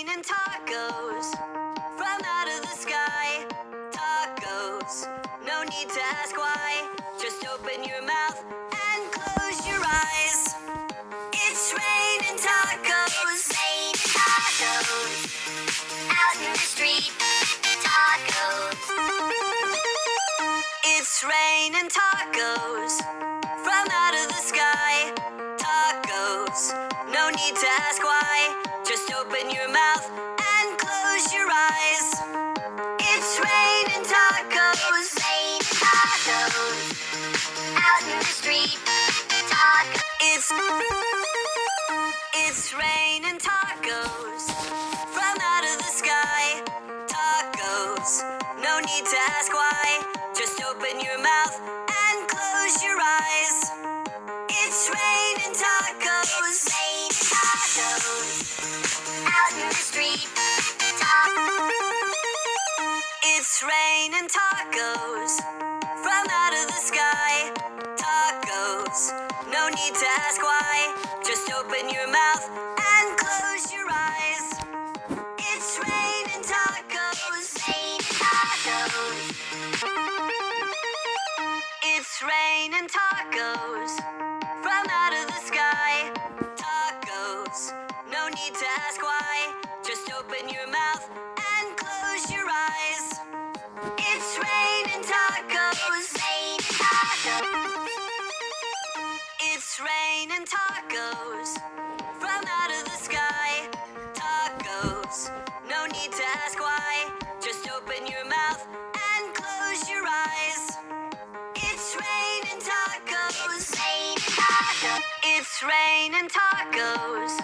raining tacos from out of the sky. Tacos, no need to ask why. Just open your mouth and close your eyes. It's raining tacos, out in the street. Tacos. It's raining tacos from out of the sky. Tacos, no need to ask why. Just open your mouth and close your eyes. It's raining tacos, out in the street. It's raining tacos from out of the sky. Tacos, no need to ask why. Just open your mouth and close your eyes. It's raining tacos, out in the street. It's raining tacos from out of the sky. Tacos, no need to ask why. Just open your mouth and close your eyes. It's raining tacos, It's raining tacos from out of the sky. Tacos, no need to ask why. Just open your mouth and close your eyes. It's raining tacos, It's raining tacos from out of the sky. Tacos, no need to ask why. Just open your mouth and close your eyes. It's raining tacos, It's raining tacos